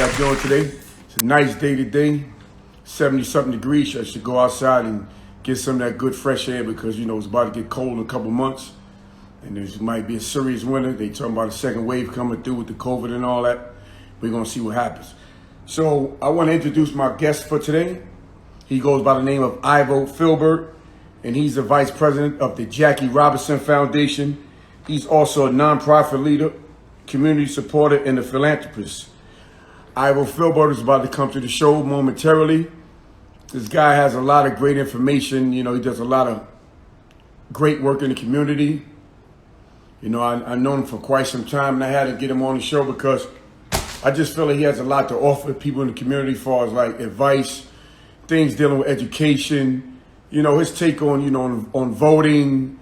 y'all doing today? It's a nice day today, 70-something degrees. I should go outside and get some of that good fresh air because, it's about to get cold in a couple months. And there might be a serious winter. They talking about a second wave coming through with the COVID and all that. We're going to see what happens. So I want to introduce my guest for today. He goes by the name of Ivo Philbert, and he's the vice president of the Jackie Robinson Foundation. He's also a nonprofit leader, community supporter, and a philanthropist. Ivo Philbert is about to come to the show momentarily. This guy has a lot of great information. He does a lot of great work in the community. I've known him for quite some time, and I had to get him on the show because I just feel like he has a lot to offer people in the community as far as like advice, things dealing with education, his take on, on voting,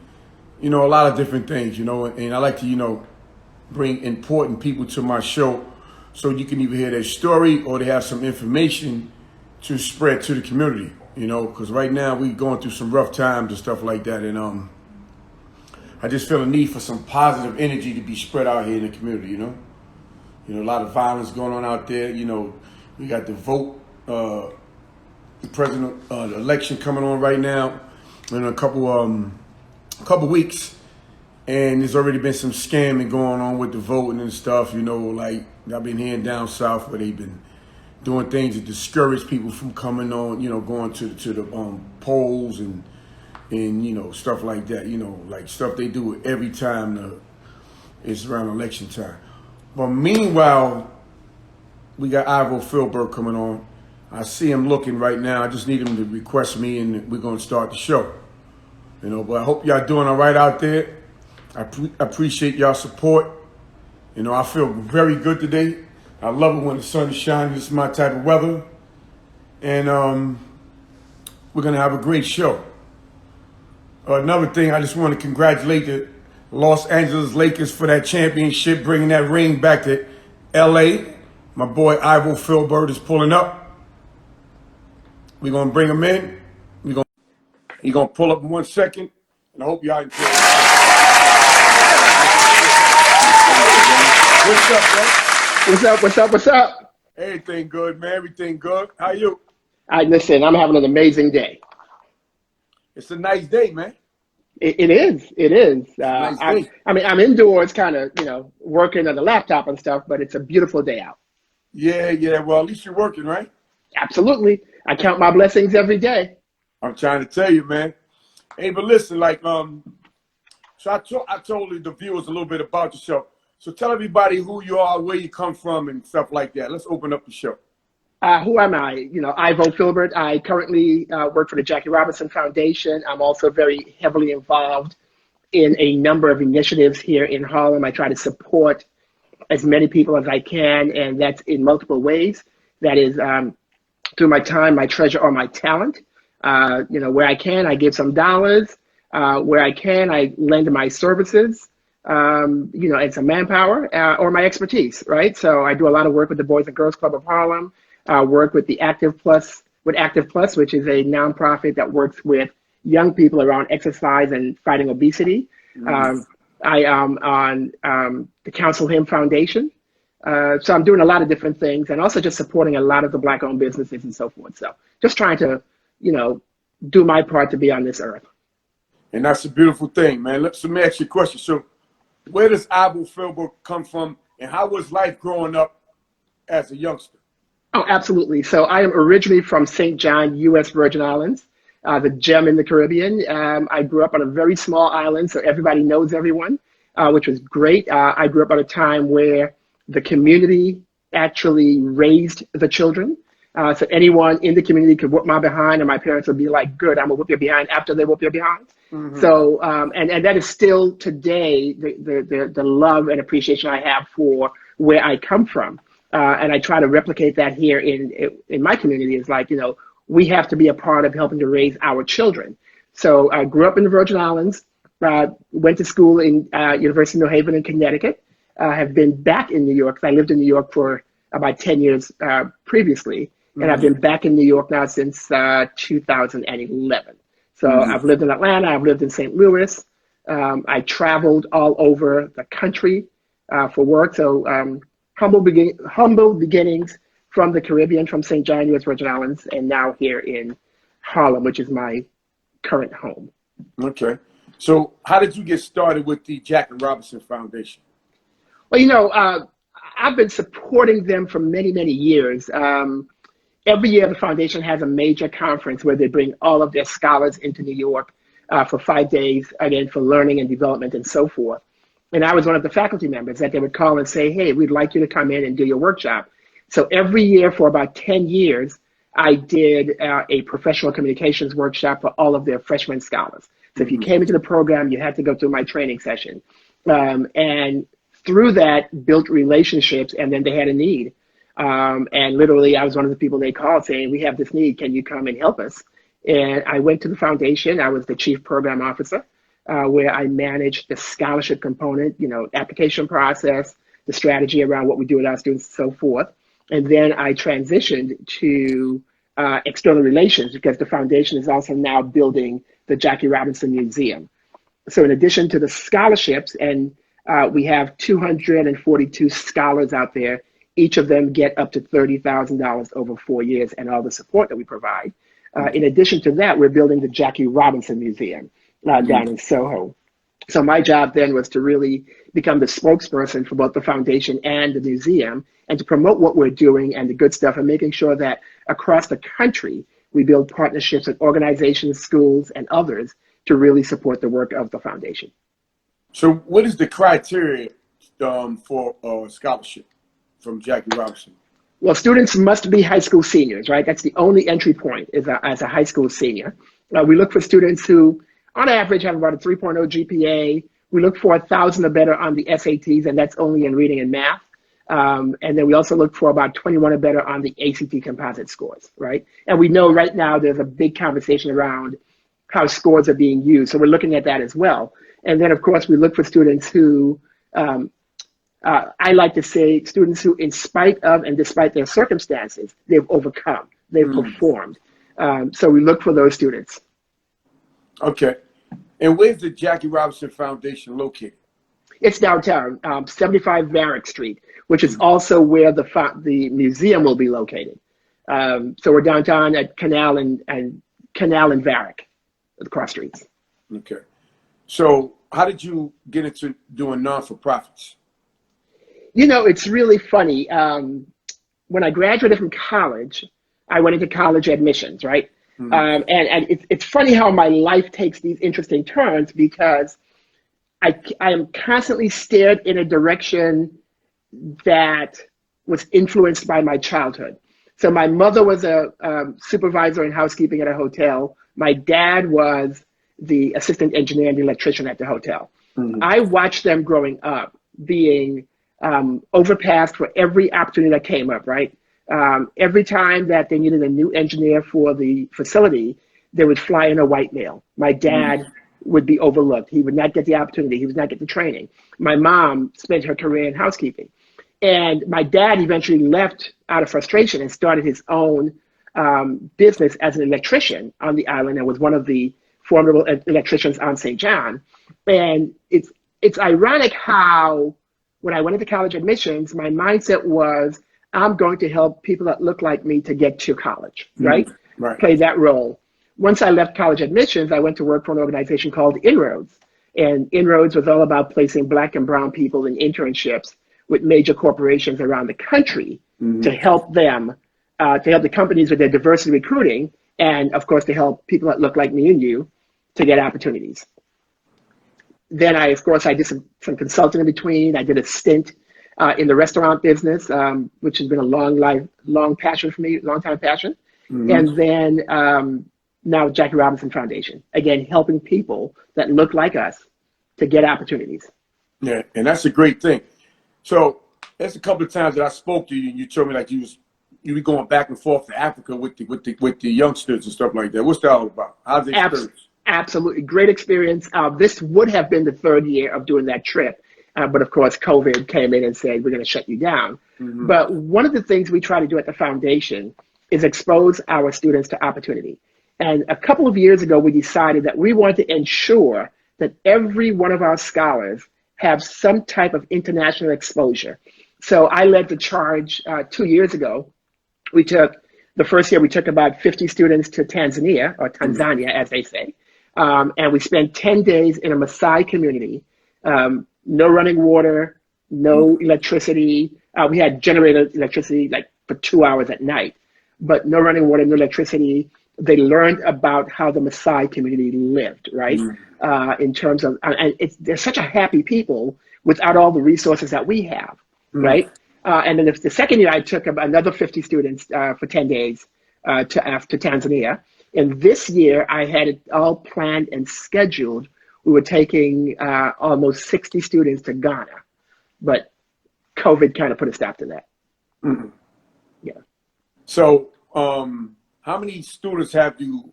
a lot of different things, and I like to, bring important people to my show so you can either hear their story or they have some information to spread to the community, because right now we're going through some rough times and stuff like that. And I just feel a need for some positive energy to be spread out here in the community, a lot of violence going on out there. We got the vote, the president election coming on right now in a couple weeks. And there's already been some scamming going on with the voting and stuff, like I've been hearing down south where they've been doing things to discourage people from coming on, going to the polls and stuff like that, like stuff they do every time it's around election time. But meanwhile, we got Ivo Philbert coming on. I see him looking right now. I just need him to request me and we're going to start the show. But I hope y'all doing all right out there. I appreciate y'all support. I feel very good today. I love it when the sun is shining. This is my type of weather. And we're going to have a great show. Another thing, I just want to congratulate the Los Angeles Lakers for that championship, bringing that ring back to L.A. My boy Ivo Philbert is pulling up. We're going to bring him in. He's going to pull up in 1 second. And I hope y'all enjoy it. What's up? Everything good, man. Everything good. How you? Listen, I'm having an amazing day. It's a nice day, man. It is. Nice day. I'm indoors kind of, working on the laptop and stuff, but it's a beautiful day out. Yeah. Well, at least you're working, right? Absolutely. I count my blessings every day. I'm trying to tell you, man. Hey, but listen, so I told the viewers a little bit about yourself. So tell everybody who you are, where you come from, and stuff like that. Let's open up the show. Who am I? Ivo Philbert. I currently work for the Jackie Robinson Foundation. I'm also very heavily involved in a number of initiatives here in Harlem. I try to support as many people as I can, and that's in multiple ways. That is through my time, my treasure, or my talent. Where I can, I give some dollars. Where I can, I lend my services. And some manpower or my expertise, right? So I do a lot of work with the Boys and Girls Club of Harlem, work with the Active Plus, which is a nonprofit that works with young people around exercise and fighting obesity. Mm-hmm. I am on the Counsel Him Foundation. So I'm doing a lot of different things and also just supporting a lot of the Black-owned businesses and so forth. So just trying to, do my part to be on this earth. And that's a beautiful thing, man. Let me ask you a question. So where does Ivo Philbert come from, and how was life growing up as a youngster? Oh, absolutely. So I am originally from St. John, U.S. Virgin Islands, the gem in the Caribbean. I grew up on a very small island, so everybody knows everyone, which was great. I grew up at a time where the community actually raised the children. So anyone in the community could whoop my behind, and my parents would be like, good, I'm gonna whoop your behind after they whoop your behind. Mm-hmm. So, and that is still today the love and appreciation I have for where I come from. And I try to replicate that here in my community. Is like, we have to be a part of helping to raise our children. So I grew up in the Virgin Islands, went to school in University of New Haven in Connecticut, have been back in New York. I lived in New York for about 10 years previously. And I've been back in New York now since 2011. So I've lived in Atlanta, I've lived in St. Louis. I traveled all over the country for work. So humble beginnings, from the Caribbean, from St. John, U.S. Virgin Islands, and now here in Harlem, which is my current home. Okay. So how did you get started with the Jackie Robinson Foundation? Well, I've been supporting them for many, many years. Every year, the foundation has a major conference where they bring all of their scholars into New York for 5 days, again, for learning and development and so forth. And I was one of the faculty members that they would call and say, hey, we'd like you to come in and do your workshop. So every year for about 10 years, I did a professional communications workshop for all of their freshman scholars. So if you came into the program, you had to go through my training session. And through that, built relationships, and then they had a need. And literally, I was one of the people they called saying, we have this need, can you come and help us? And I went to the foundation. I was the chief program officer, where I managed the scholarship component, application process, the strategy around what we do with our students, and so forth. And then I transitioned to external relations because the foundation is also now building the Jackie Robinson Museum. So in addition to the scholarships, and we have 242 scholars out there, each of them get up to $30,000 over 4 years and all the support that we provide. In addition to that, we're building the Jackie Robinson Museum down in Soho. So my job then was to really become the spokesperson for both the foundation and the museum and to promote what we're doing and the good stuff and making sure that across the country, we build partnerships with organizations, schools, and others to really support the work of the foundation. So what is the criteria for scholarship from Jackie Robinson? Well, students must be high school seniors, right? That's the only entry point is as a high school senior. We look for students who, on average, have about a 3.0 GPA. We look for 1,000 or better on the SATs, and that's only in reading and math. And then we also look for about 21 or better on the ACT composite scores, right? And we know right now there's a big conversation around how scores are being used. So we're looking at that as well. And then, of course, we look for students who, I like to say, students who, in spite of and despite their circumstances, they've overcome, they've performed. So we look for those students. Okay. And where's the Jackie Robinson Foundation located? It's downtown, 75 Varick Street, which is also where the museum will be located. So we're downtown at Canal and Varick, the cross streets. Okay. So how did you get into doing non-for-profits? It's really funny. When I graduated from college, I went into college admissions, right? And it's funny how my life takes these interesting turns because I am constantly steered in a direction that was influenced by my childhood. So my mother was a supervisor in housekeeping at a hotel. My dad was the assistant engineer and the electrician at the hotel. I watched them growing up being overpassed for every opportunity that came up, right? Every time that they needed a new engineer for the facility, they would fly in a white male. My dad would be overlooked. He would not get the opportunity. He would not get the training. My mom spent her career in housekeeping. And my dad eventually left out of frustration and started his own business as an electrician on the island and was one of the formidable electricians on St. John. And it's ironic how when I went into college admissions, my mindset was, I'm going to help people that look like me to get to college, right? Right. Play that role. Once I left college admissions, I went to work for an organization called Inroads. And Inroads was all about placing Black and brown people in internships with major corporations around the country to help them, to help the companies with their diversity recruiting, and of course, to help people that look like me and you to get opportunities. Then I did some consulting in between. I did a stint in the restaurant business, which has been a long passion for me, long time passion. And then now Jackie Robinson Foundation, again, helping people that look like us to get opportunities. Yeah, and that's a great thing. So there's a couple of times that I spoke to you, and you told me like you were going back and forth to Africa with the youngsters and stuff like that. What's that all about? How's the experience? Absolutely, great experience. This would have been the third year of doing that trip. But of course, COVID came in and said, we're going to shut you down. But one of the things we try to do at the foundation is expose our students to opportunity. And a couple of years ago, we decided that we wanted to ensure that every one of our scholars have some type of international exposure. So I led the charge 2 years ago We took, the first year we took about 50 students to Tanzania, or Tanzania as they say, and we spent 10 days in a Maasai community. No running water, no electricity. We had generated electricity like for 2 hours at night, but no running water, no electricity. They learned about how the Maasai community lived, right? In terms of, and they're such a happy people without all the resources that we have, right? And then the second year, I took another 50 students for 10 days to Tanzania. And this year, I had it all planned and scheduled. We were taking almost 60 students to Ghana, but COVID kind of put a stop to that. Yeah. So, how many students have you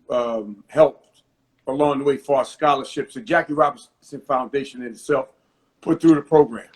helped along the way for scholarships? The Jackie Robinson Foundation in itself put through the program.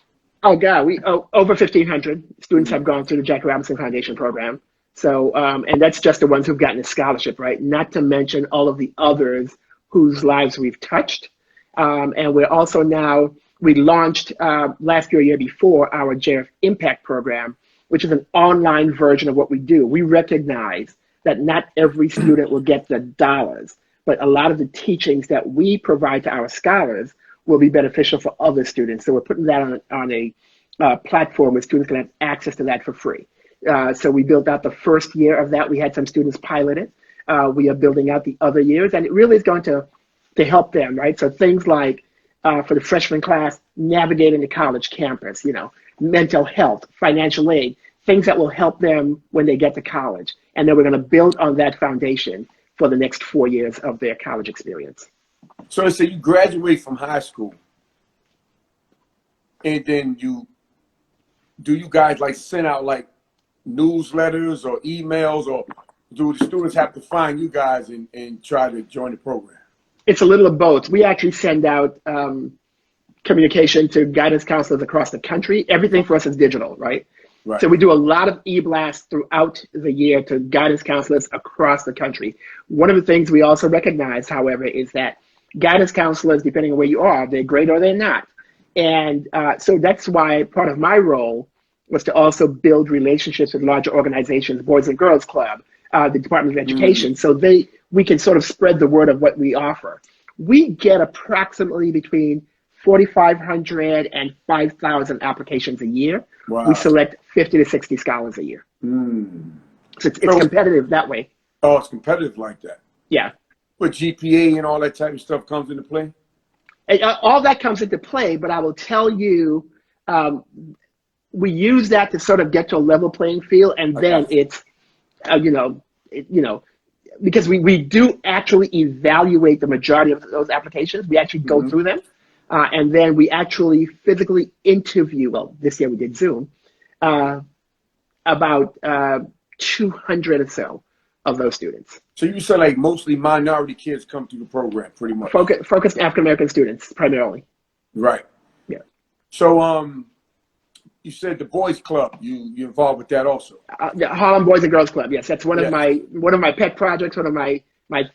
Oh God, over 1,500 students have gone through the Jackie Robinson Foundation program. So, and that's just the ones who've gotten a scholarship, right? Not to mention all of the others whose lives we've touched. And we're also now, we launched last year before, our JF Impact program, which is an online version of what we do. We recognize that not every student will get the dollars, but a lot of the teachings that we provide to our scholars will be beneficial for other students. So we're putting that on a platform where students can have access to that for free. So we built out the first year of that. We had some students pilot it. We are building out the other years, and it really is going to help them, right? So things like for the freshman class, navigating the college campus, mental health, financial aid, things that will help them when they get to college. And then we're going to build on that foundation for the next 4 years of their college experience. So let's say you graduate from high school, and then you guys like send out like newsletters or emails, or do the students have to find you guys and try to join the program? It's a little of both. We actually send out communication to guidance counselors across the country. Everything for us is digital, right? Right. So we do a lot of e-blasts throughout the year to guidance counselors across the country. One of the things we also recognize, however, is that guidance counselors, depending on where you are, they're great or they're not. And so that's why part of my role was to also build relationships with larger organizations, Boys and Girls Club, the Department of Education, so we can sort of spread the word of what we offer. We get approximately between 4,500 and 5,000 applications a year. Wow. We select 50 to 60 scholars a year. So it's competitive that way. Oh, it's competitive like that. Yeah. But GPA and all that type of stuff comes into play? And, all that comes into play, but I will tell you, we use that to sort of get to a level playing field, and then it's, because we do actually evaluate the majority of those applications. We actually go through them, and then we actually physically interview, well, this year we did Zoom, about 200 or so of those students. So you said like mostly minority kids come through the program, pretty much. Focused African-American students, primarily. Right. Yeah. So you said the boys club, you involved with that also? The Harlem Boys and Girls Club, yes. That's one of my pet projects, one of my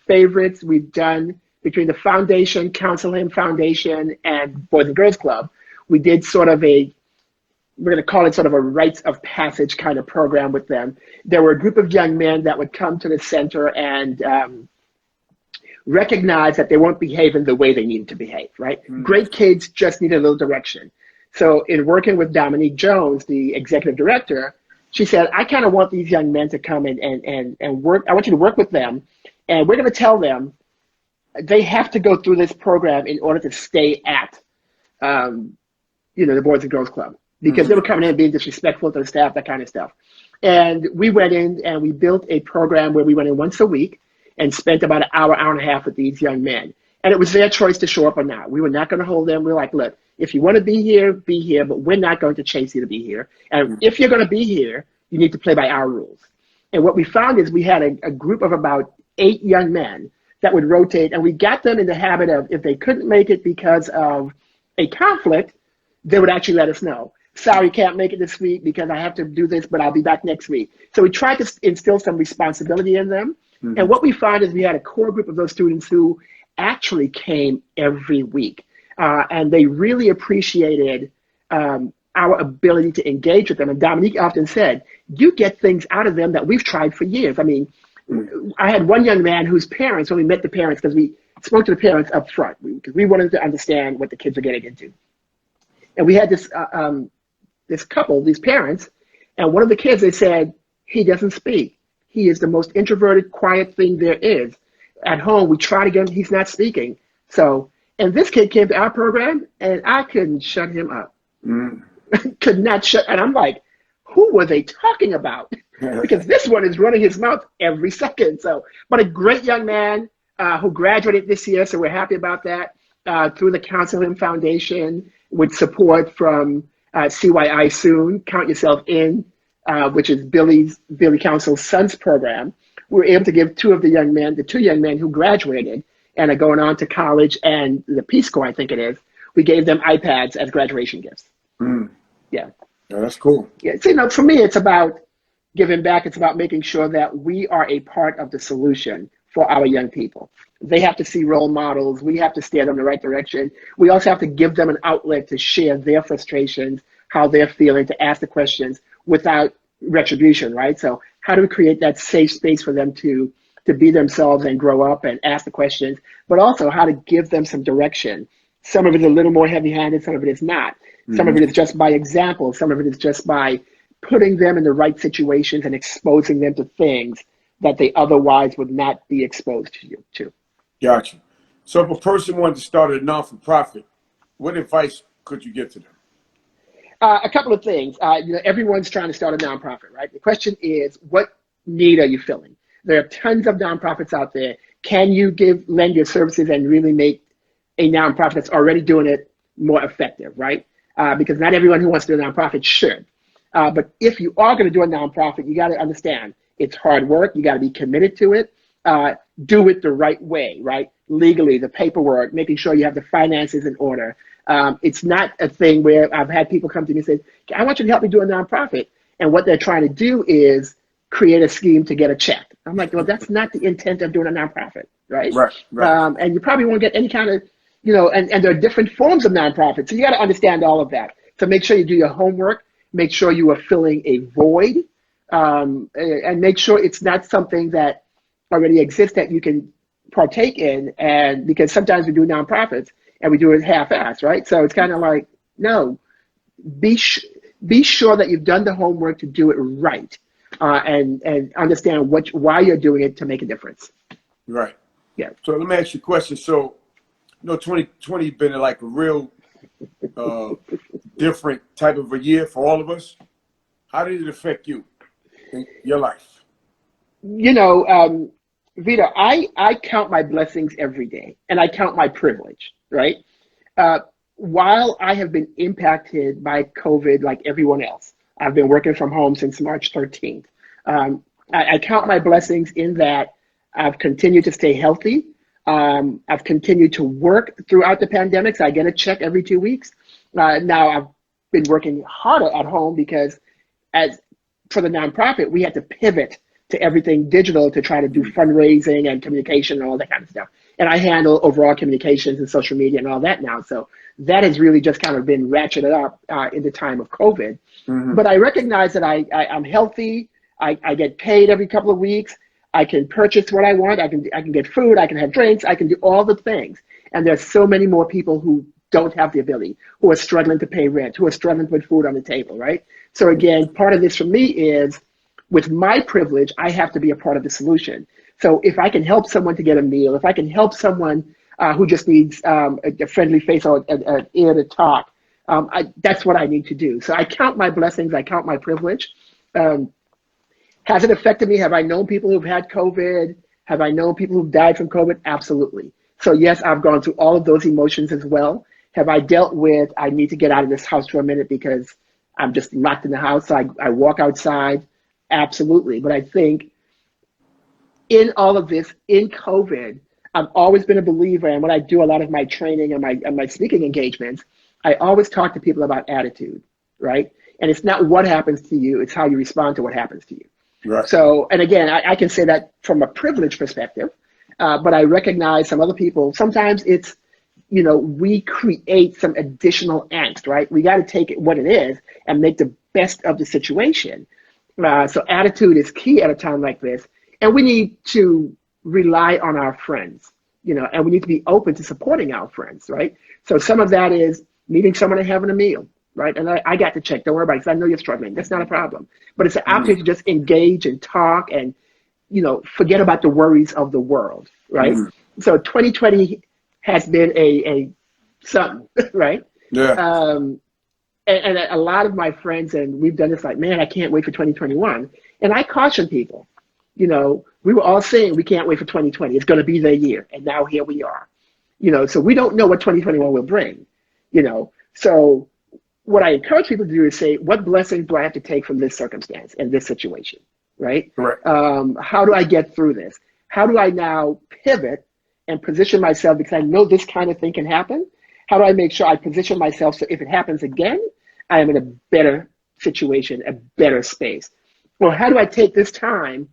favorites. We've done between the foundation, Counsel Him Foundation, and Boys and Girls Club. We did sort of we're going to call it sort of a rites of passage kind of program with them. There were a group of young men that would come to the center and recognize that they weren't behaving the way they needed to behave, right? Great kids just need a little direction. So in working with Dominique Jones, the executive director, she said, I kind of want these young men to come and work. I want you to work with them, and we're going to tell them they have to go through this program in order to stay at, the Boys and Girls Club, because they were coming in being disrespectful to the staff, that kind of stuff. And we went in and we built a program where we went in once a week and spent about an hour and a half with these young men. And it was their choice to show up or not. We were not going to hold them. We were like, look, if you want to be here, but we're not going to chase you to be here. And if you're going to be here, you need to play by our rules. And what we found is we had a group of about 8 young men that would rotate, and we got them in the habit of, if they couldn't make it because of a conflict, they would actually let us know. Sorry, can't make it this week because I have to do this, but I'll be back next week. So we tried to instill some responsibility in them. And what we found is we had a core group of those students who actually came every week. And they really appreciated our ability to engage with them. And Dominique often said, you get things out of them that we've tried for years. I mean, I had one young man whose parents, when we met the parents, because we spoke to the parents up front, because we wanted to understand what the kids were getting into. And we had this couple, these parents, and one of the kids, they said, he doesn't speak. He is the most introverted, quiet thing there is. At home, we try to get him, he's not speaking. So, and this kid came to our program, and I couldn't shut him up. Could not shut, and I'm like, who were they talking about? Because this one is running his mouth every second. So, but a great young man who graduated this year, so we're happy about that, through the Counsel Him Foundation with support from CYI Soon, Count Yourself In, which is Billy Counsel's son's program. We were able to give the two young men who graduated and are going on to college and the Peace Corps, I think it is, we gave them iPads as graduation gifts. Yeah. Yeah, that's cool. Yeah. So, for me, it's about giving back. It's about making sure that we are a part of the solution for our young people. They have to see role models. We have to steer them in the right direction. We also have to give them an outlet to share their frustrations, how they're feeling, to ask the questions without retribution, right? So how do we create that safe space for them to be themselves and grow up and ask the questions, but also how to give them some direction. Some of it is a little more heavy-handed, some of it is not. Some of it is just by example. Some of it is just by putting them in the right situations and exposing them to things that they otherwise would not be exposed to. Gotcha. So if a person wanted to start a non-for-profit, what advice could you give to them? A couple of things. Everyone's trying to start a nonprofit, right? The question is, what need are you filling? There are tons of nonprofits out there. Can you lend your services and really make a nonprofit that's already doing it more effective, right? Because not everyone who wants to do a nonprofit should. But if you are going to do a nonprofit, you got to understand it's hard work. You got to be committed to it. Do it the right way, right? Legally, the paperwork, making sure you have the finances in order. It's not a thing where I've had people come to me and say, I want you to help me do a nonprofit. And what they're trying to do is create a scheme to get a check. I'm like, well, that's not the intent of doing a nonprofit, right? Right. And you probably won't get any kind of, and there are different forms of nonprofits. So you got to understand all of that. So make sure you do your homework, make sure you are filling a void, and make sure it's not something that already exists that you can partake in. And because sometimes we do nonprofits and we do it half-assed, right? So it's kind of like, no, be sure that you've done the homework to do it right, and understand why you're doing it to make a difference. Right. Yeah. So let me ask you a question. So, 2020 been like a real different type of a year for all of us. How did it affect you in your life? Vito, I count my blessings every day, and I count my privilege, right? While I have been impacted by COVID like everyone else, I've been working from home since March 13th. I count my blessings in that I've continued to stay healthy. I've continued to work throughout the pandemic, so I get a check every 2 weeks. Now I've been working harder at home because for the nonprofit, we had to pivot to everything digital to try to do fundraising and communication and all that kind of stuff. And I handle overall communications and social media and all that now. So that has really just kind of been ratcheted up in the time of COVID. But I recognize that I'm healthy. I get paid every couple of weeks. I can purchase what I want. I can get food. I can have drinks. I can do all the things. And there's so many more people who don't have the ability, who are struggling to pay rent, who are struggling to put food on the table, right? So again, part of this for me is, with my privilege, I have to be a part of the solution. So if I can help someone to get a meal, if I can help someone who just needs a friendly face or an ear to talk, that's what I need to do. So I count my blessings. I count my privilege. Has it affected me? Have I known people who've had COVID? Have I known people who've died from COVID? Absolutely. So yes, I've gone through all of those emotions as well. Have I dealt with, I need to get out of this house for a minute because I'm just locked in the house, so I walk outside? Absolutely. But I think in all of this, in COVID, I've always been a believer, and when I do a lot of my training and my speaking engagements, I always talk to people about attitude, right? And it's not what happens to you, it's how you respond to what happens to you. Right. So, and again, I can say that from a privilege perspective, but I recognize some other people, sometimes it's we create some additional angst, right? We got to take it what it is and make the best of the situation. So attitude is key at a time like this. And we need to rely on our friends, and we need to be open to supporting our friends, right? So some of that is meeting someone and having a meal, right? And I got to check, don't worry about it, because I know you're struggling. That's not a problem. But it's an opportunity to just engage and talk and, forget about the worries of the world, right? So 2020 has been a something, right? Yeah. And a lot of my friends, and we've done this, like, man, I can't wait for 2021. And I caution people, we were all saying we can't wait for 2020. It's going to be their year. And now here we are, so we don't know what 2021 will bring, So what I encourage people to do is say, what blessings do I have to take from this circumstance and this situation, right? Correct. How do I get through this? How do I now pivot and position myself, because I know this kind of thing can happen? How do I make sure I position myself so if it happens again, I am in a better situation, a better space? Well, how do I take this time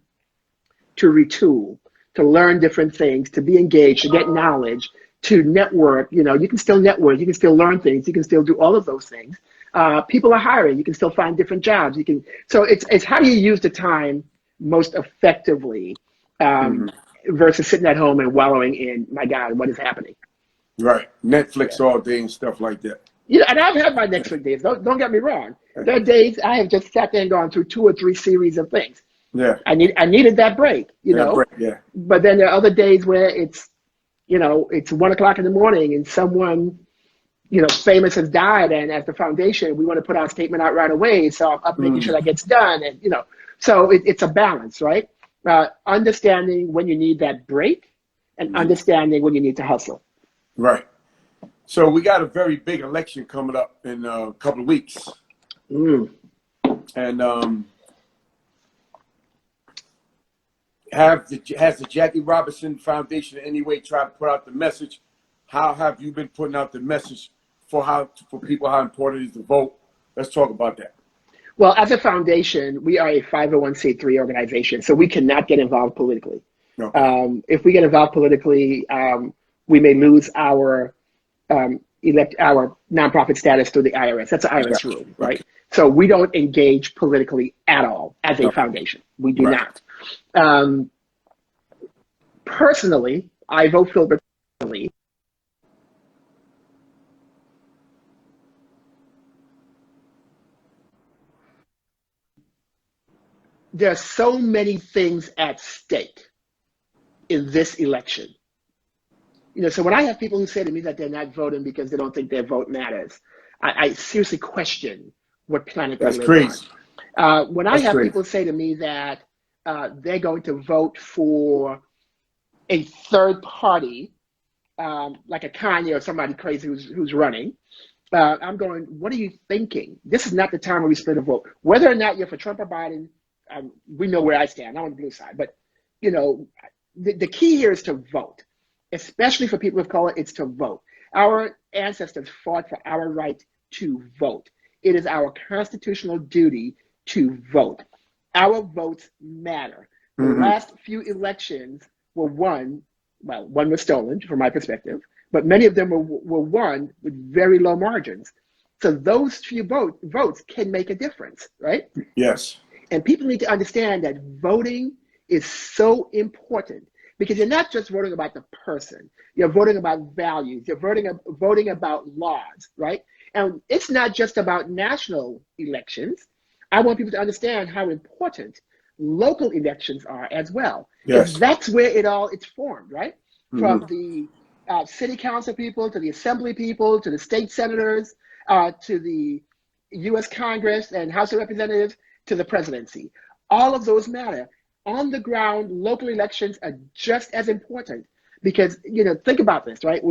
to retool, to learn different things, to be engaged, to get knowledge, to network? You can still network, you can still learn things, you can still do all of those things. People are hiring, you can still find different jobs. So it's how do you use the time most effectively versus sitting at home and wallowing in, my God, what is happening? Right. Netflix all day and stuff like that. And I've had my Netflix days. Don't get me wrong. There are days I have just sat there and gone through 2 or 3 series of things. Yeah. I needed that break, Break, yeah. But then there are other days where it's 1 o'clock in the morning and someone, famous has died, and as the foundation, we want to put our statement out right away. So I'm up making sure that gets done, and so it's a balance, right? Understanding when you need that break, and understanding when you need to hustle. Right. So we got a very big election coming up in a couple of weeks. And has the Jackie Robinson Foundation in any way tried to put out the message? How have you been putting out the message for people how important it is to vote? Let's talk about that. Well, as a foundation, we are a 501c3 organization, so we cannot get involved politically. Okay. If we get involved politically, we may lose our nonprofit status through the IRS. That's an IRS rule, right? So we don't engage politically at all as a foundation. We do not. Personally, Ivo Philbert, there are so many things at stake in this election. So when I have people who say to me that they're not voting because they don't think their vote matters, I seriously question what planet they live on. That's crazy. When I have people say to me that they're going to vote for a third party, like a Kanye or somebody crazy who's running, I'm going, what are you thinking? This is not the time where we split a vote. Whether or not you're for Trump or Biden, we know where I stand. I'm on the blue side. But, the key here is to vote. Especially for people of color, it's to vote. Our ancestors fought for our right to vote. It is our constitutional duty to vote. Our votes matter. The last few elections were won, well, one was stolen from my perspective, but many of them were won with very low margins. So those few votes can make a difference, right? Yes. And people need to understand that voting is so important. Because you're not just voting about the person, you're voting about values, you're voting about laws, right? And it's not just about national elections. I want people to understand how important local elections are as well. Yes. That's where it's formed, right? From the city council people, to the assembly people, to the state senators, to the US Congress and House of Representatives, to the presidency. All of those matter. On the ground, local elections are just as important because, think about this, right?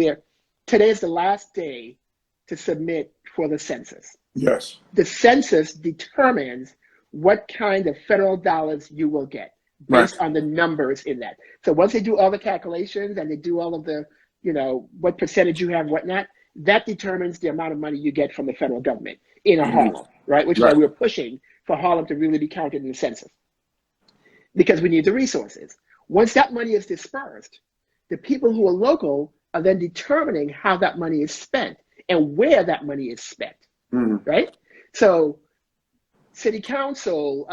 Today is the last day to submit for the census. Yes. The census determines what kind of federal dollars you will get based on the numbers in that. So once they do all the calculations and they do all of the, what percentage you have, whatnot, that determines the amount of money you get from the federal government in Harlem, right? Which is why we were pushing for Harlem to really be counted in the census. Because we need the resources. Once that money is dispersed, the people who are local are then determining how that money is spent and where that money is spent, right? So city council,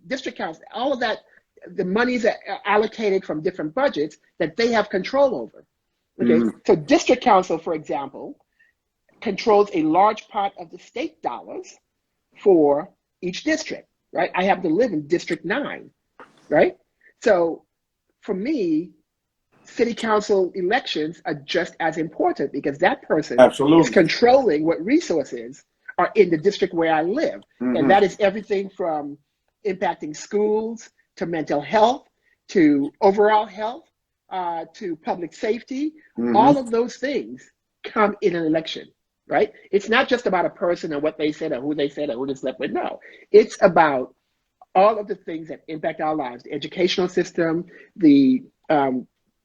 district council, all of that, the monies that are allocated from different budgets that they have control over. Okay, so district council, for example, controls a large part of the state dollars for each district, right? I happen to live in District 9, right? So for me, city council elections are just as important because that person is controlling what resources are in the district where I live. And that is everything from impacting schools to mental health to overall health to public safety. All of those things come in an election, right? It's not just about a person and what they said or who they said or who they slept with. No, it's about all of the things that impact our lives, the educational system, the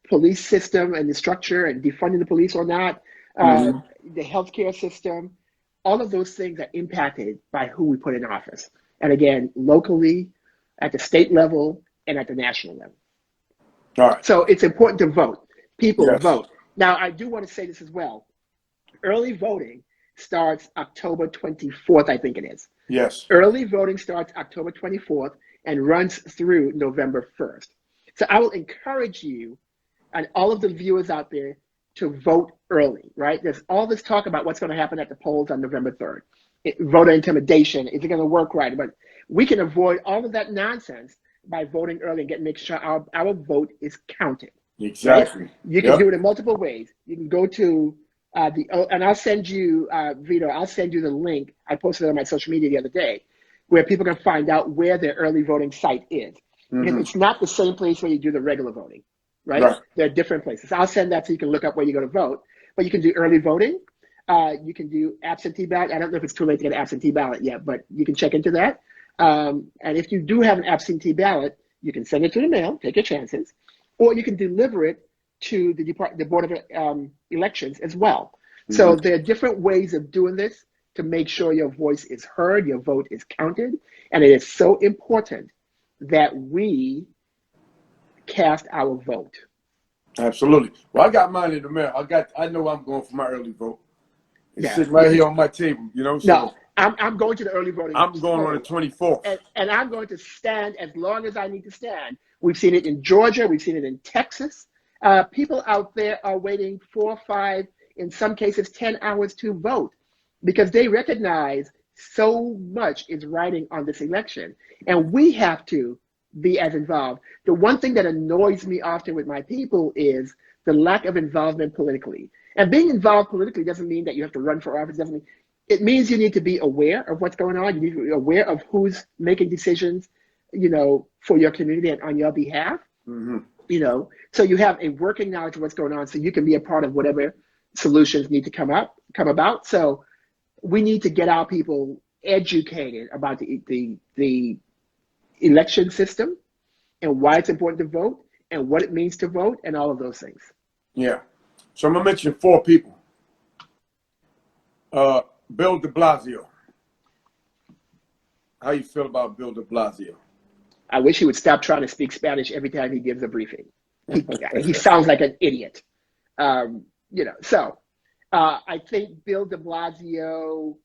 police system and the structure and defunding the police or not, the healthcare system, all of those things are impacted by who we put in office. And again, locally, at the state level, and at the national level. All right. So it's important to vote. People vote. Now, I do want to say this as well. Early voting starts October 24th, I think it is. Yes. Early voting starts October 24th and runs through November 1st. So I will encourage you and all of the viewers out there to vote early, right? There's all this talk about what's going to happen at the polls on November 3rd. Voter intimidation, is it going to work right? But we can avoid all of that nonsense by voting early and making sure our vote is counted. Exactly. Right? You can do it in multiple ways. You can go to and I'll send you, Vito, I'll send you the link. I posted it on my social media the other day where people can find out where their early voting site is. Because it's not the same place where you do the regular voting, right? There are different places. I'll send that so you can look up where you're going to vote. But you can do early voting. You can do absentee ballot. I don't know if it's too late to get an absentee ballot yet, but you can check into that. And if you do have an absentee ballot, you can send it to the mail, take your chances, or you can deliver it to the Board of Elections as well. So there are different ways of doing this to make sure your voice is heard, your vote is counted, and it is so important that we cast our vote. Absolutely. Well, I got mine in the mail. I know I'm going for my early vote. It's sitting right here on my table, you know. So no, I'm going to the early voting. I'm going on the 24th. And I'm going to stand as long as I need to stand. We've seen it in Georgia. We've seen it in Texas. People out there are waiting 4, 5, in some cases 10 hours to vote because they recognize so much is riding on this election. And we have to be as involved. The one thing that annoys me often with my people is the lack of involvement politically. And being involved politically doesn't mean that you have to run for office. It means you need to be aware of what's going on. You need to be aware of who's making decisions, for your community and on your behalf. So you have a working knowledge of what's going on so you can be a part of whatever solutions need to come about. So we need to get our people educated about the election system and why it's important to vote and what it means to vote and all of those things. Yeah. So I'm going to mention 4 people. Bill DeBlasio. How you feel about Bill DeBlasio? I wish he would stop trying to speak Spanish every time he gives a briefing. He sounds like an idiot. So I think Bill DeBlasio,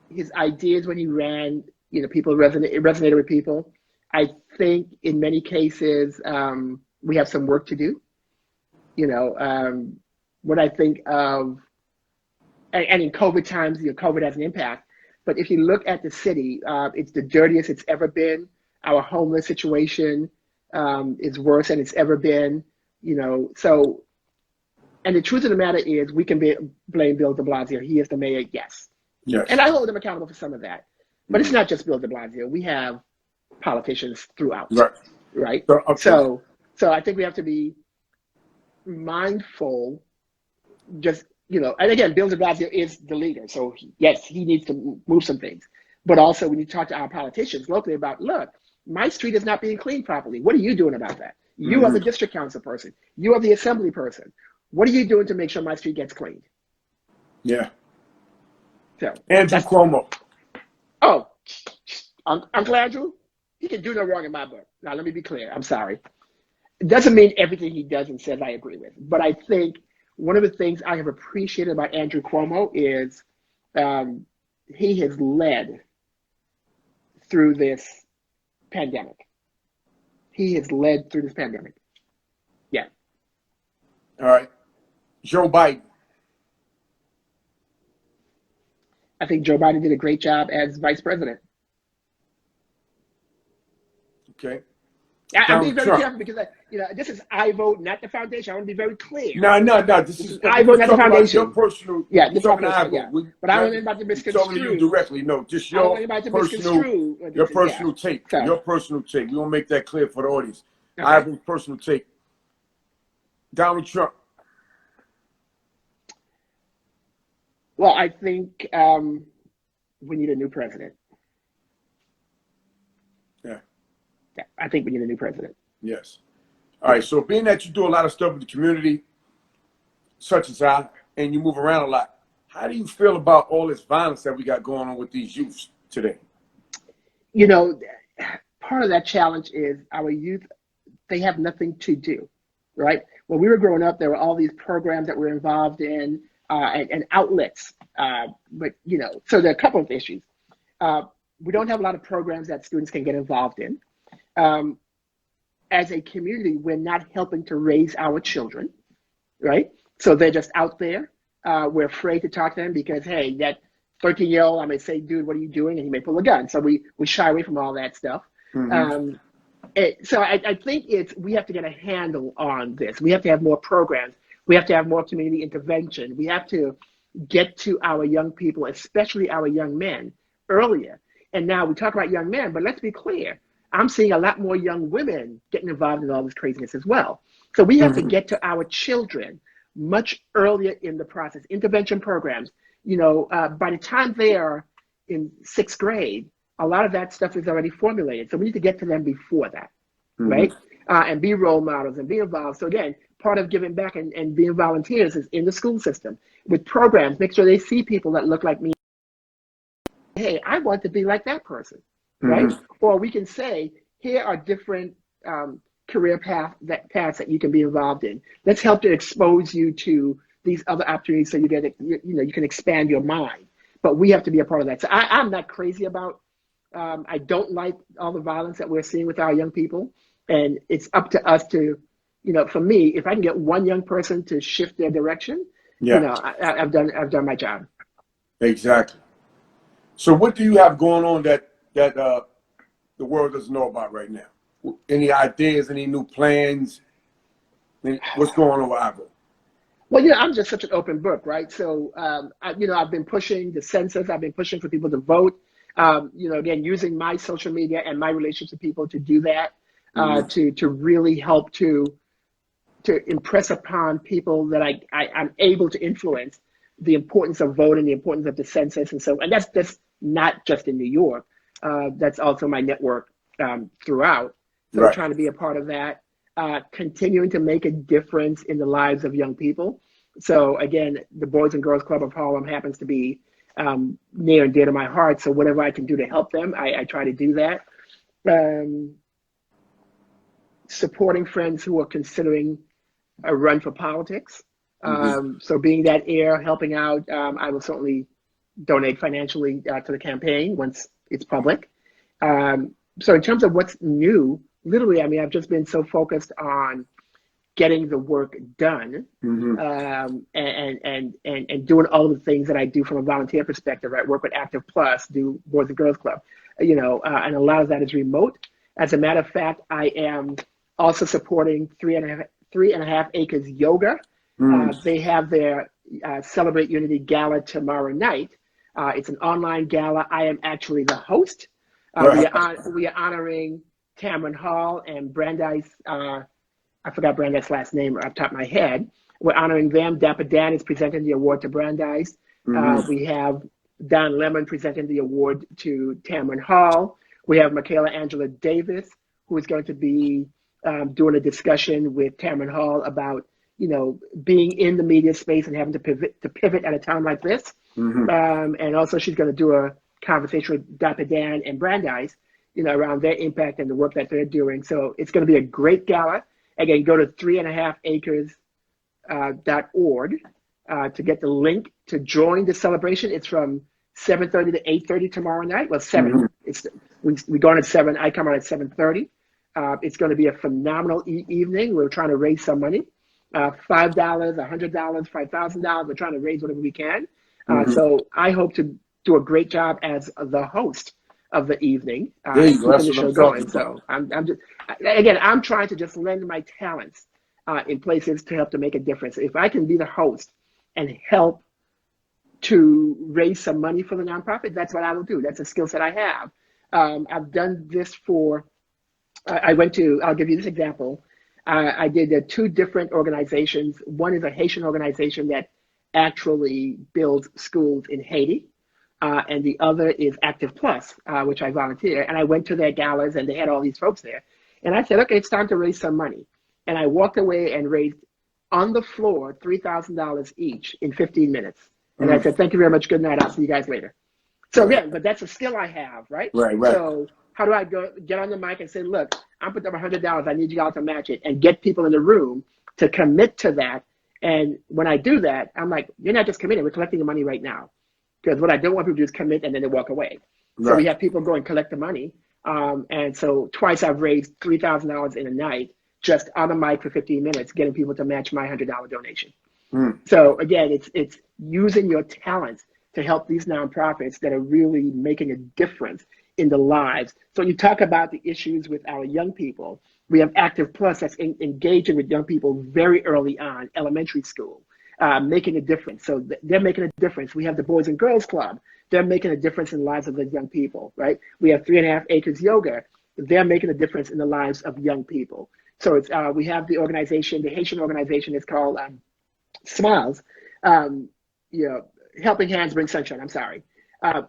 his ideas when he ran, people resonated with people. I think in many cases we have some work to do. What I think of, and in COVID times, COVID has an impact. But if you look at the city, it's the dirtiest it's ever been. Our homeless situation is worse than it's ever been. So, and the truth of the matter is, we can blame Bill DeBlasio. He is the mayor, yes. And I hold him accountable for some of that. But it's not just Bill DeBlasio. We have politicians throughout, right? So I think we have to be mindful. And again, Bill DeBlasio is the leader. So yes, he needs to move some things. But also we need to talk to our politicians locally about, look, my street is not being cleaned properly. What are you doing about that? You are the district council person. You are the assembly person. What are you doing to make sure my street gets cleaned? Yeah. So Andrew Cuomo. Oh, Uncle Andrew, he can do no wrong in my book. Now, let me be clear. I'm sorry. It doesn't mean everything he does and says I agree with, but I think one of the things I have appreciated about Andrew Cuomo is um, he has led through this pandemic. He has led through this pandemic. Yeah. All right. Joe Biden. I think Joe Biden did a great job as vice president. Okay. I'm being Donald very Trump. careful because this is Ivo, not the foundation. I want to be very clear. No, no, no. This is We Ivo, just not the talking about your foundation. personal. Yeah, We this is my talking to personal. Ivo. Yeah, but I don't want anybody to We talking to you misconstrue. directly. No, just I don't want anybody to misconstrue what your this is. Yeah. personal take. So Your personal take. We want to make that clear for the audience. okay. Ivo's personal take. Donald Trump. Well, I think we need a new president. Yeah. Yeah, I think we need a new president. Yes. All right. So being that you do a lot of stuff with the community, such as I, and you move around a lot, how do you feel about all this violence that we got going on with these youths today? You know, part of that challenge is our youth, they have nothing to do, right? When we were growing up, there were all these programs that we're involved in and outlets. But, so there are a couple of issues. We don't have a lot of programs that students can get involved in. As a community, we're not helping to raise our children, right? So they're just out there. We're afraid to talk to them because, hey, that 13-year-old, I may say, dude, what are you doing? And he may pull a gun. So we shy away from all that stuff. Mm-hmm. So I think we have to get a handle on this. We have to have more programs. We have to have more community intervention. We have to get to our young people, especially our young men, earlier. And now we talk about young men, but let's be clear. I'm seeing a lot more young women getting involved in all this craziness as well. So we have to get to our children much earlier in the process. Intervention programs, by the time they are in 6th grade, a lot of that stuff is already formulated. So we need to get to them before that, right? And be role models and be involved. So again, part of giving back and being volunteers is in the school system with programs. Make sure they see people that look like me. Hey, I want to be like that person, right? Or we can say, here are different career paths that you can be involved in. Let's help to expose you to these other opportunities so you can expand your mind. But we have to be a part of that. So I'm not crazy about. I don't like all the violence that we're seeing with our young people, and it's up to us to, for me, if I can get one young person to shift their direction, I've done my job. Exactly. So what do you have going on that the world doesn't know about right now? Any ideas? Any new plans? What's going on with Ivo? Well, I'm just such an open book, right? So, I've been pushing the census. I've been pushing for people to vote. Again, using my social media and my relationships with people to do that, to really help to impress upon people that I'm able to influence the importance of voting, the importance of the census, and that's not just in New York. That's also my network throughout. So Right. trying to be a part of that, continuing to make a difference in the lives of young people. So again, the Boys and Girls Club of Harlem happens to be near and dear to my heart. So whatever I can do to help them, I try to do that. Supporting friends who are considering a run for politics. So being that heir, helping out, I will certainly donate financially to the campaign once it's public. So in terms of what's new, literally, I've just been so focused on getting the work done and doing all of the things that I do from a volunteer perspective, right? Work with Active Plus, do Boys and Girls Club, and a lot of that is remote. As a matter of fact, I am also supporting 3.5 Acres Yoga. They have their Celebrate Unity Gala tomorrow night. It's an online gala. I am actually the host. We are honoring Cameron Hall and Brandeis. I forgot Brandeis' last name off the top of my head. We're honoring them. Dapper Dan is presenting the award to Brandeis. We have Don Lemon presenting the award to Cameron Hall. We have Michaela Angela Davis, who is going to be doing a discussion with Cameron Hall about being in the media space and having to pivot at a time like this. And also she's going to do a conversation with Dapper Dan and Brandeis, around their impact and the work that they're doing. So it's going to be a great gala. Again, go to 3.5acres.org to get the link to join the celebration. It's from 7:30 to 8:30 tomorrow night. Well, 7. We go on at 7. I come on at 7:30. It's going to be a phenomenal evening. We're trying to raise some money. $5, $100, $5,000. We're trying to raise whatever we can. So I hope to do a great job as the host of the evening, keeping the show going. So I'm trying to just lend my talents in places to help to make a difference. If I can be the host and help to raise some money for the nonprofit, that's what I will do. That's a skill set I have. I've done this for, I'll give you this example. I did 2 different organizations. One is a Haitian organization that actually builds schools in Haiti. And the other is Active Plus, which I volunteer. And I went to their galas and they had all these folks there. And I said, okay, it's time to raise some money. And I walked away and raised on the floor $3,000 each in 15 minutes. And I said, thank you very much. Good night. I'll see you guys later. So again, but that's a skill I have, right? Right. So how do I get on the mic and say, look, I'm putting up $100. I need you all to match it, and get people in the room to commit to that. And when I do that, I'm like, you're not just committing, we're collecting the money right now. Because what I don't want people to do is commit and then they walk away. So we have people go and collect the money. And so twice I've raised $3,000 in a night, just on the mic for 15 minutes, getting people to match my $100 donation. So again, it's using your talents to help these nonprofits that are really making a difference in the lives. So you talk about the issues with our young people. We have Active Plus that's engaging with young people very early on, elementary school, making a difference. So they're making a difference. We have the Boys and Girls Club. They're making a difference in the lives of the young people, right? We have 3.5 Acres Yoga. They're making a difference in the lives of young people. So it's we have the organization, the Haitian organization is called Smiles, Helping Hands Bring Sunshine. I'm sorry.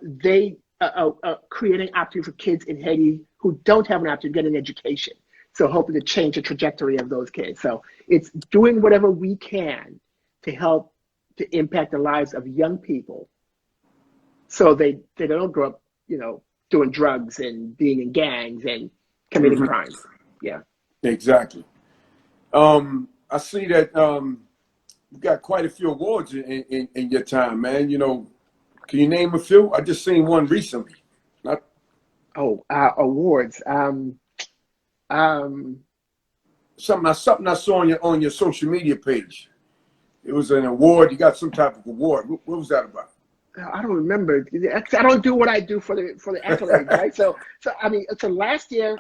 They are creating opportunities for kids in Haiti who don't have an opportunity to get an education. So hoping to change the trajectory of those kids. So it's doing whatever we can to help to impact the lives of young people, so they don't grow up, doing drugs and being in gangs and committing crimes. Yeah. Exactly. I see that you got quite a few awards in your time, man. Can you name a few? I just seen one recently. Awards. Something I saw on your social media page. It was an award. You got some type of award. What was that about? I don't remember. I don't do what I do for the accolades, right? So last year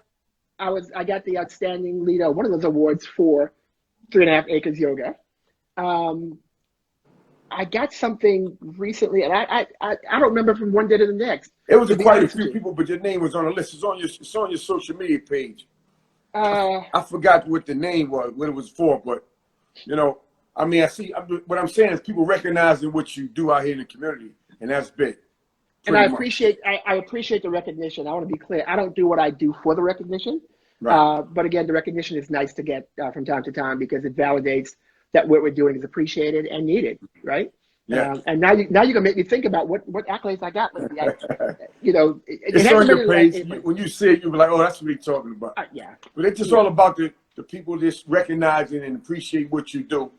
I got the outstanding leader, one of those awards for 3.5 Acres Yoga. I got something recently, and I don't remember from one day to the next. It was quite a few people, but your name was on the list. It's on your social media page. I forgot what the name was, what it was for, but I see. What I'm saying is people recognizing what you do out here in the community, and that's big. And I appreciate the recognition. I want to be clear. I don't do what I do for the recognition. Right. But again, the recognition is nice to get from time to time, because it validates that what we're doing is appreciated and needed, right? Yeah. And now you're gonna make me think about what accolades I got lately. It's on your page. When you see it, you'll be like, "Oh, that's what he's talking about." Yeah. But it's just all about the people just recognizing and appreciate what you do.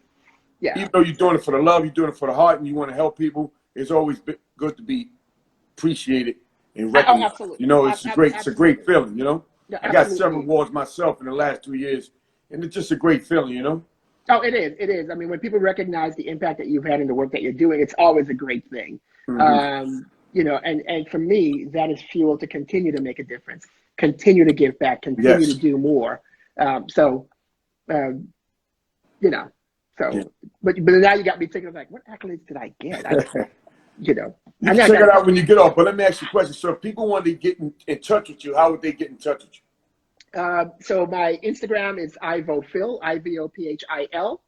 Yeah. Even though you're doing it for the love, you're doing it for the heart, and you want to help people, it's always good to be appreciated and recognized. Absolutely. It's a great feeling. Yeah, I got several awards myself in the last 2 years, and it's just a great feeling. Oh, it is. It is. I mean, when people recognize the impact that you've had in the work that you're doing, it's always a great thing. And for me, that is fuel to continue to make a difference, continue to give back, continue to do more. But now you got me thinking, like, what accolades did I get? You can check it out when you get off. But let me ask you a question. So if people want to get in touch with you, how would they get in touch with you? So my Instagram is Ivo Phil, IVOPHIL.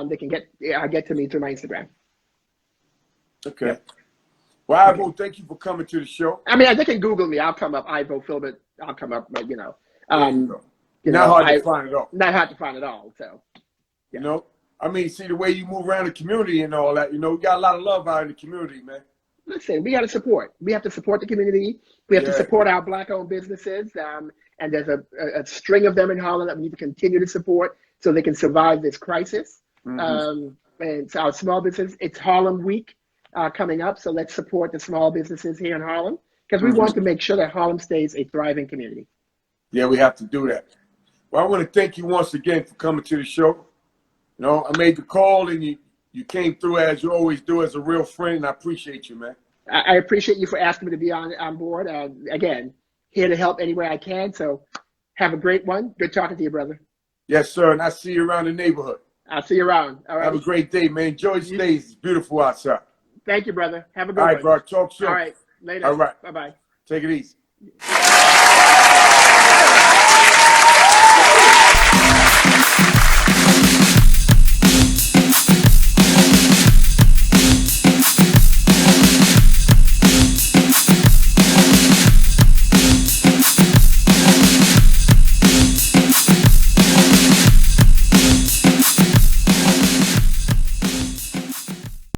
They can get to me through my Instagram. Okay. Yeah. Well, Ivo, thank you for coming to the show. I mean, they can Google me. I'll come up. Ivo Philbert. I'll come up. But not hard to find at all. Not hard to find at all. So. Yeah. I mean, see the way you move around the community and all that. You got a lot of love out in the community, man. listen, we got to support. We have to support the community. We have to Yeah. support our Black-owned businesses. And there's a string of them in Harlem that we need to continue to support so they can survive this crisis. And so our small business, it's Harlem Week coming up. So let's support the small businesses here in Harlem because we want to make sure that Harlem stays a thriving community. Yeah, we have to do that. Well, I want to thank you once again for coming to the show. You know, I made the call and you came through as you always do as a real friend, and I appreciate you, man. I appreciate you for asking me to be on board. Again, here to help any way I can. So have a great one. Good talking to you, brother. Yes, sir, and I see you around the neighborhood. I'll see you around. All right. Have a great day, man. Enjoy the days. It's beautiful outside. Thank you, brother. Have a good All one. right, bro. Talk soon. All right. Later. All right. Bye-bye. Take it easy.